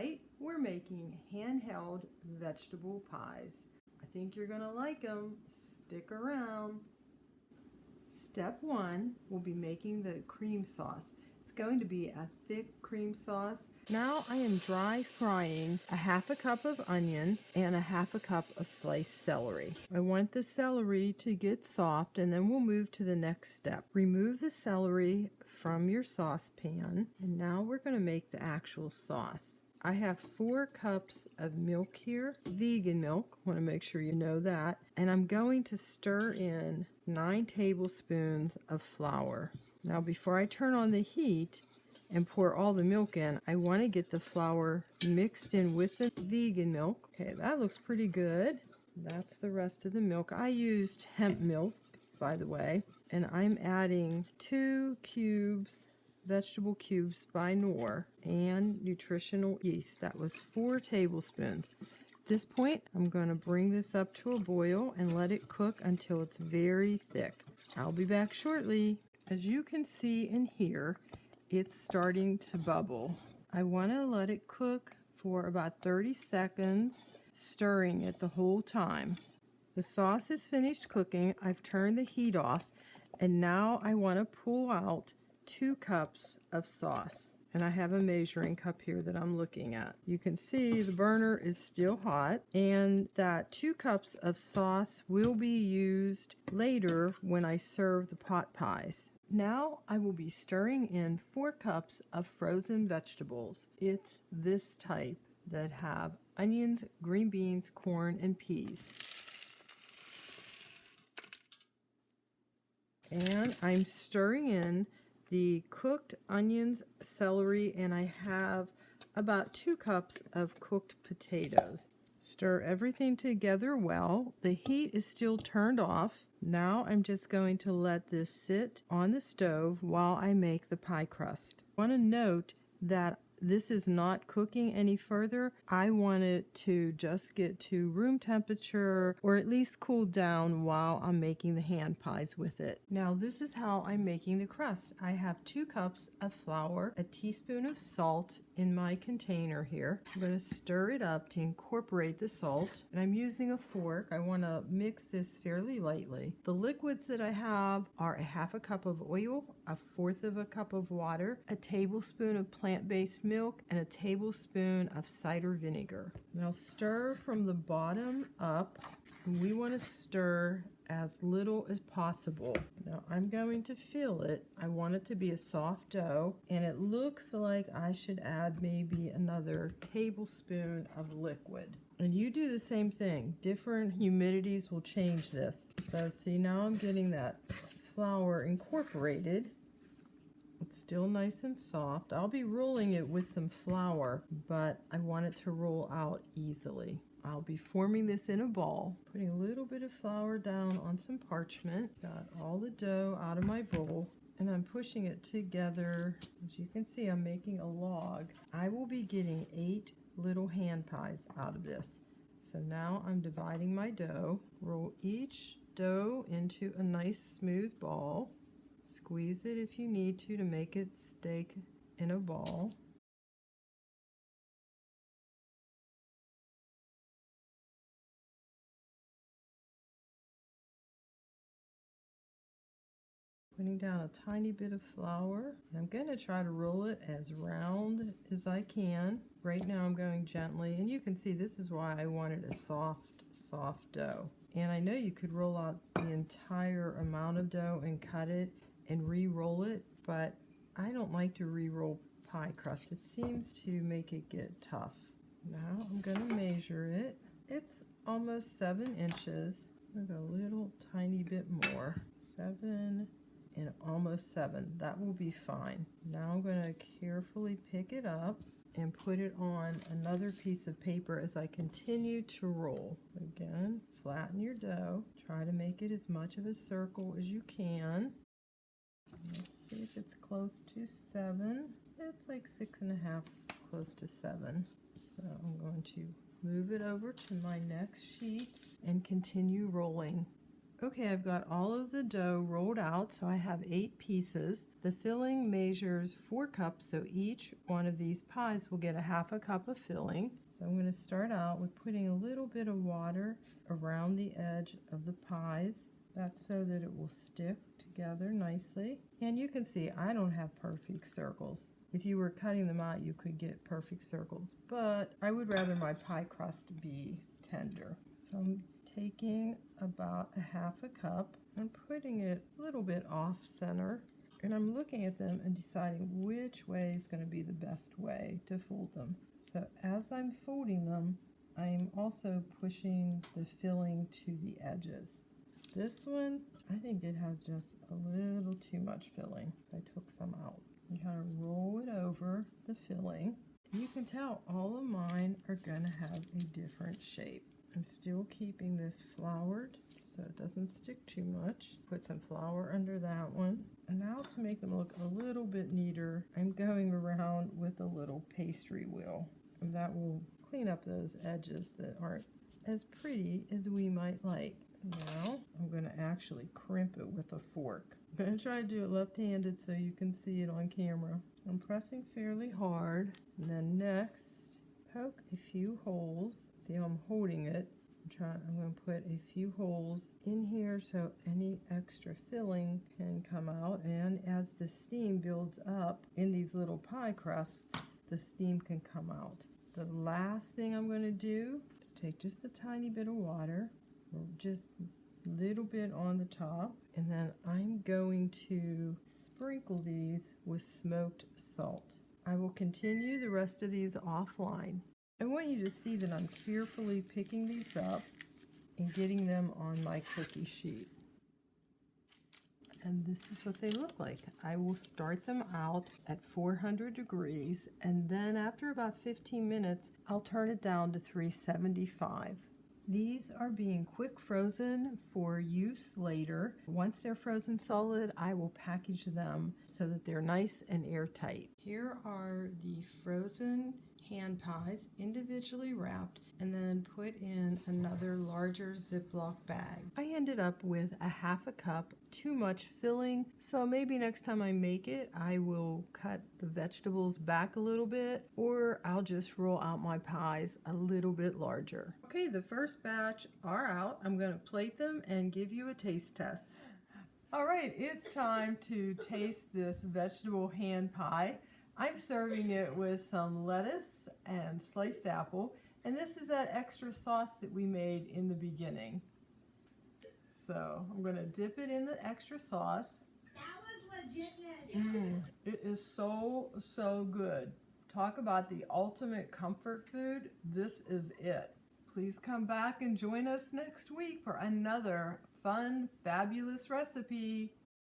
Tonight, we're making handheld vegetable pies. I think you're gonna like them. Stick around. Step 1, we'll be making the cream sauce. It's going to be a thick cream sauce. Now I am dry frying a half a cup of onion and a half a cup of sliced celery. I want the celery to get soft, and then we'll move to the next step. Remove the celery from your saucepan, and now we're going to make the actual sauce. I have 4 cups of milk here, vegan milk, want to make sure you know that, and I'm going to stir in 9 tablespoons of flour. Now before I turn on the heat and pour all the milk in, I want to get the flour mixed in with the vegan milk. Okay, that looks pretty good. That's the rest of the milk. I used hemp milk, by the way, and I'm adding 2 cubes vegetable cubes by Knorr and nutritional yeast. That was 4 tablespoons. At this point, I'm going to bring this up to a boil and let it cook until it's very thick. I'll be back shortly. As you can see and hear, it's starting to bubble. I want to let it cook for about 30 seconds, stirring it the whole time. The sauce is finished cooking. I've turned the heat off, and now I want to pull out 2 cups of sauce, and I have a measuring cup here that I'm looking at. You can see the burner is still hot, and that 2 cups of sauce will be used later when I serve the pot pies. Now I will be stirring in 4 cups of frozen vegetables. It's this type that have onions, green beans, corn, and peas. And I'm stirring in the cooked onions, celery, and I have about 2 cups of cooked potatoes. Stir everything together well. The heat is still turned off. Now I'm just going to let this sit on the stove while I make the pie crust. I want to note that this is not cooking any further. I want it to just get to room temperature, or at least cool down while I'm making the hand pies with it. Now this is how I'm making the crust. I have 2 cups of flour, a teaspoon of salt in my container here. I'm going to stir it up to incorporate the salt, and I'm using a fork. I want to mix this fairly lightly. The liquids that I have are a half a cup of oil, a 1/4 of a cup of water, a tablespoon of plant-based milk, and a tablespoon of cider vinegar. Now stir from the bottom up. We want to stir as little as possible. Now I'm going to fill it. I want it to be a soft dough, and it looks like I should add maybe another tablespoon of liquid. And you do the same thing. Different humidities will change this. So see, now I'm getting that flour incorporated. It's still nice and soft. I'll be rolling it with some flour, but I want it to roll out easily. I'll be forming this in a ball, putting a little bit of flour down on some parchment. Got all the dough out of my bowl, and I'm pushing it together. As you can see, I'm making a log. I will be getting 8 little hand pies out of this. So now I'm dividing my dough. Roll each dough into a nice smooth ball. Squeeze it if you need to make it stay in a ball. Putting down a tiny bit of flour. I'm going to try to roll it as round as I can. Right now I'm going gently, and you can see this is why I wanted a soft dough. And I know you could roll out the entire amount of dough and cut it and re-roll it, but I don't like to re-roll pie crust. It seems to make it get tough. Now I'm going to measure it. It's almost 7 inches. I'll go a little tiny bit more. 7 and almost 7. That will be fine. Now I'm going to carefully pick it up and put it on another piece of paper as I continue to roll. Again, flatten your dough. Try to make it as much of a circle as you can. Let's see if it's close to 7. It's like 6.5, close to 7. So I'm going to move it over to my next sheet and continue rolling. Okay, I've got all of the dough rolled out, so I have 8 pieces. The filling measures 4 cups, so each one of these pies will get a half a cup of filling. So I'm going to start out with putting a little bit of water around the edge of the pies. That's so that it will stick together nicely. And you can see I don't have perfect circles. If you were cutting them out, you could get perfect circles, but I would rather my pie crust be tender. So I'm taking about a half a cup and putting it a little bit off center, and I'm looking at them and deciding which way is going to be the best way to fold them. So as I'm folding them, I'm also pushing the filling to the edges. This one, I think it has just a little too much filling. I took some out. You kind of roll it over the filling. You can tell all of mine are going to have a different shape. I'm still keeping this floured so it doesn't stick too much. Put some flour under that one. And now to make them look a little bit neater, I'm going around with a little pastry wheel. And that will clean up those edges that aren't as pretty as we might like. Now I'm going to actually crimp it with a fork. I'm going to try to do it left-handed so you can see it on camera. I'm pressing fairly hard, and then next poke a few holes. See how I'm holding it? I'm going to put a few holes in here so any extra filling can come out, and as the steam builds up in these little pie crusts, the steam can come out. The last thing I'm going to do is take just a tiny bit of water, or just a little bit on the top, and then I'm going to sprinkle these with smoked salt. I will continue the rest of these offline. I want you to see that I'm carefully picking these up and getting them on my cookie sheet. And this is what they look like. I will start them out at 400 degrees, and then after about 15 minutes, I'll turn it down to 375. These are being quick frozen for use later. Once they're frozen solid, I will package them so that they're nice and airtight. Here are the frozen hand pies, individually wrapped and then put in another larger Ziploc bag. I ended up with a half a cup too much filling, so maybe next time I make it, I will cut the vegetables back a little bit, or I'll just roll out my pies a little bit larger. Okay, the first batch are out. I'm going to plate them and give you a taste test. All right, it's time to taste this vegetable hand pie. I'm serving it with some lettuce and sliced apple, and this is that extra sauce that we made in the beginning. So I'm going to dip it in the extra sauce. That was legitness. It is so good. Talk about the ultimate comfort food. This is it. Please come back and join us next week for another fun, fabulous recipe.